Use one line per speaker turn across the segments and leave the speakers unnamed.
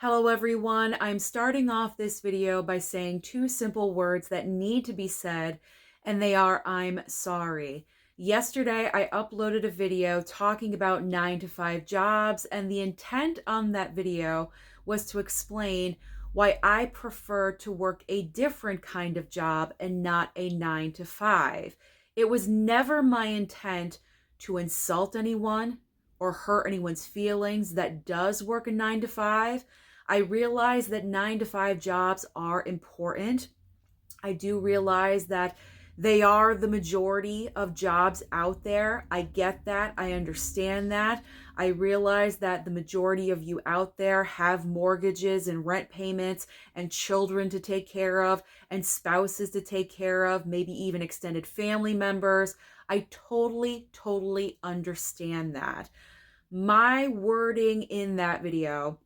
Hello everyone, I'm starting off this video by saying two simple words that need to be said, and they are I'm sorry. Yesterday I uploaded a video talking about 9 to 5 jobs, and the intent on that video was to explain why I prefer to work a different kind of job and not a 9 to 5. It was never my intent to insult anyone or hurt anyone's feelings that does work a 9 to 5. I realize that 9 to 5 jobs are important. I do realize that they are the majority of jobs out there. I get that. I understand that. I realize that the majority of you out there have mortgages and rent payments and children to take care of and spouses to take care of, maybe even extended family members. I totally understand that. My wording in that video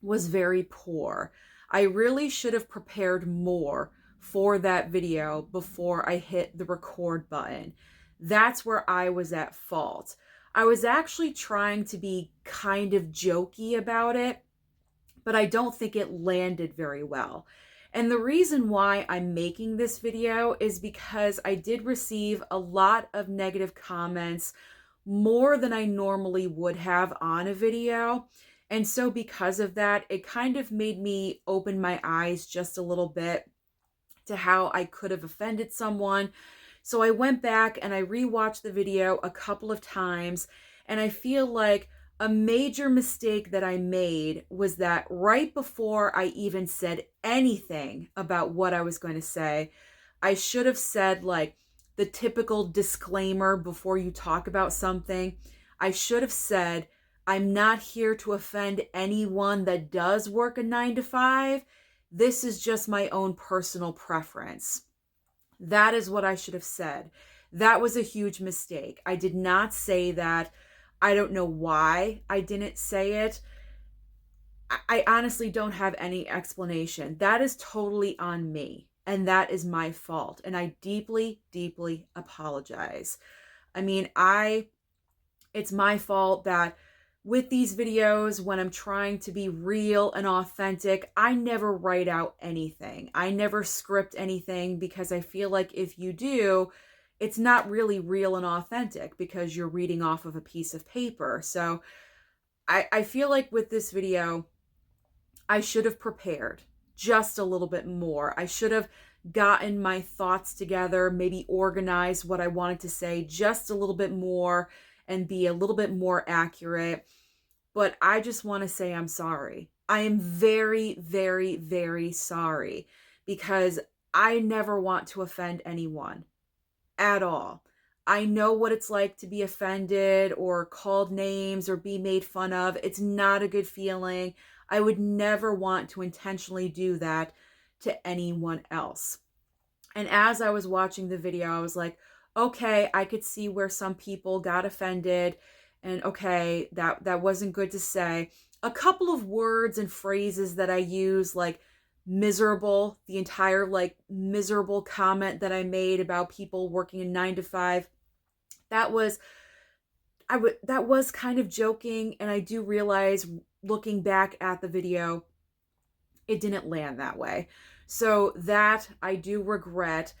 was very poor. I really should have prepared more for that video before I hit the record button. That's where I was at fault. I was actually trying to be kind of jokey about it, but I don't think it landed very well. And the reason why I'm making this video is because I did receive a lot of negative comments, more than I normally would have on a video. And so because of that, it kind of made me open my eyes just a little bit to how I could have offended someone. So I went back and I rewatched the video a couple of times, and I feel like a major mistake that I made was that right before I even said anything about what I was going to say, I should have said like the typical disclaimer before you talk about something. I should have said, I'm not here to offend anyone that does work a 9 to 5. This is just my own personal preference. That is what I should have said. That was a huge mistake. I did not say that. I don't know why I didn't say it. I honestly don't have any explanation. That is totally on me, and that is my fault. And I deeply apologize. I mean, it's my fault that with these videos, when I'm trying to be real and authentic, I never write out anything. I never script anything, because I feel like if you do, it's not really real and authentic because you're reading off of a piece of paper. So I feel like with this video, I should have prepared just a little bit more. I should have gotten my thoughts together, maybe organized what I wanted to say just a little bit more and be a little bit more accurate. But I just want to say I'm sorry. I am very sorry, because I never want to offend anyone at all. I know what it's like to be offended or called names or be made fun of. It's not a good feeling. I would never want to intentionally do that to anyone else. And as I was watching the video, I was like, okay, I could see where some people got offended, and okay, that wasn't good to say. A couple of words and phrases that I use, like miserable, the entire like miserable comment that I made about people working a 9 to 5, that was kind of joking, and I do realize looking back at the video, it didn't land that way. So that I do regret,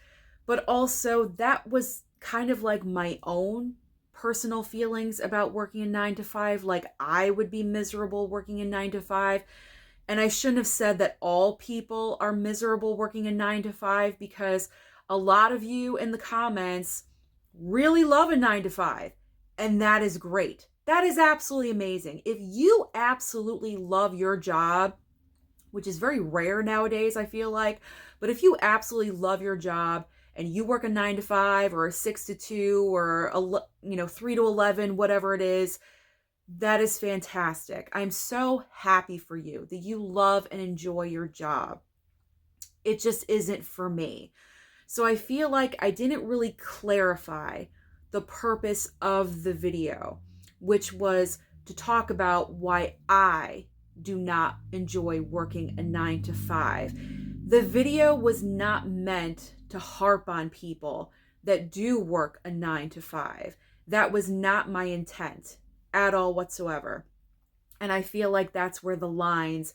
but also that was kind of like my own personal feelings about working a 9 to 5. Like I would be miserable working a 9 to 5. And I shouldn't have said that all people are miserable working a 9 to 5, because a lot of you in the comments really love a 9 to 5. And that is great. That is absolutely amazing. If you absolutely love your job, which is very rare nowadays, I feel like, but if you absolutely love your job and you work a 9 to 5 or a 6 to 2 or a 3 to 11, whatever it is, that is fantastic. I'm so happy for you that you love and enjoy your job. It just isn't for me. So I feel like I didn't really clarify the purpose of the video, which was to talk about why I do not enjoy working a 9 to 5. The video was not meant to harp on people that do work a 9 to 5. That was not my intent at all whatsoever. And I feel like that's where the lines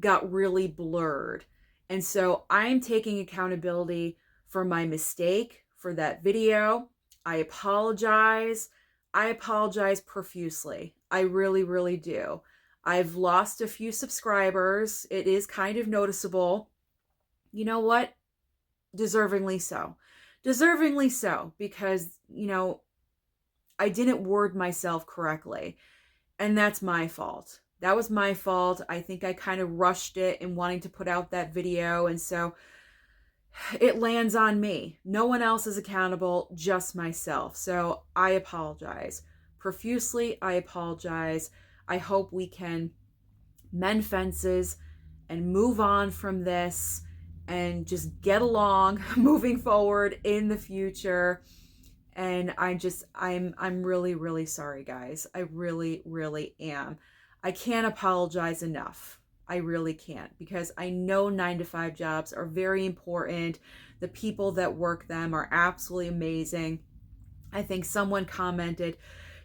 got really blurred. And so I'm taking accountability for my mistake for that video. I apologize. I apologize profusely. I really, really do. I've lost a few subscribers. It is kind of noticeable. You know what? Deservingly so. Deservingly so, because, I didn't word myself correctly. And that's my fault. That was my fault. I think I kind of rushed it in wanting to put out that video. And so it lands on me. No one else is accountable, just myself. So I apologize. Profusely, I apologize. I hope we can mend fences and move on from this and just get along moving forward in the future. And I'm really, really sorry, guys. I really, really am. I can't apologize enough. I really can't, because I know 9 to 5 jobs are very important. The people that work them are absolutely amazing. I think someone commented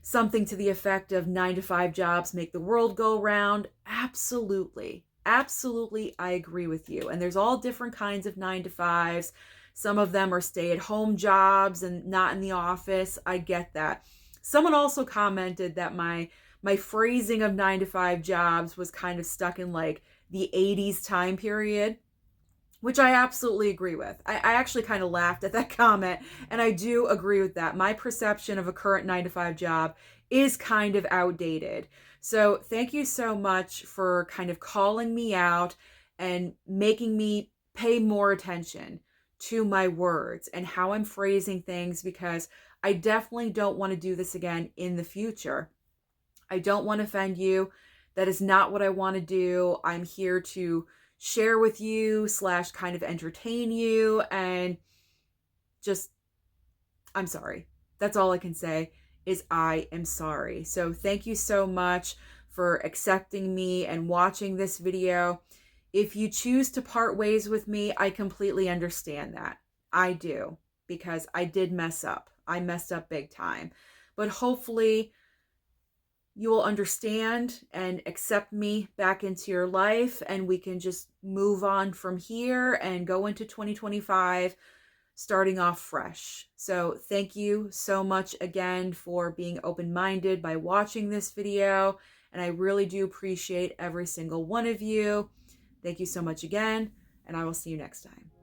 something to the effect of 9 to 5 jobs make the world go round. Absolutely. Absolutely, I agree with you. And there's all different kinds of 9 to 5s. Some of them are stay-at-home jobs and not in the office. I get that. Someone also commented that my phrasing of 9 to 5 jobs was kind of stuck in like the 80s time period, which I absolutely agree with. I actually kind of laughed at that comment, and I do agree with that. My perception of a current 9 to 5 job is kind of outdated. So thank you so much for kind of calling me out and making me pay more attention to my words and how I'm phrasing things, because I definitely don't want to do this again in the future. I don't want to offend you. That is not what I want to do. I'm here to share with you / kind of entertain you, and just, I'm sorry. That's all I can say is I am sorry. So thank you so much for accepting me and watching this video. If you choose to part ways with me, I completely understand that. I do, because I did mess up. I messed up big time. But hopefully you will understand and accept me back into your life, and we can just move on from here and go into 2025 starting off fresh. So thank you so much again for being open-minded by watching this video, and I really do appreciate every single one of you. Thank you so much again, and I will see you next time.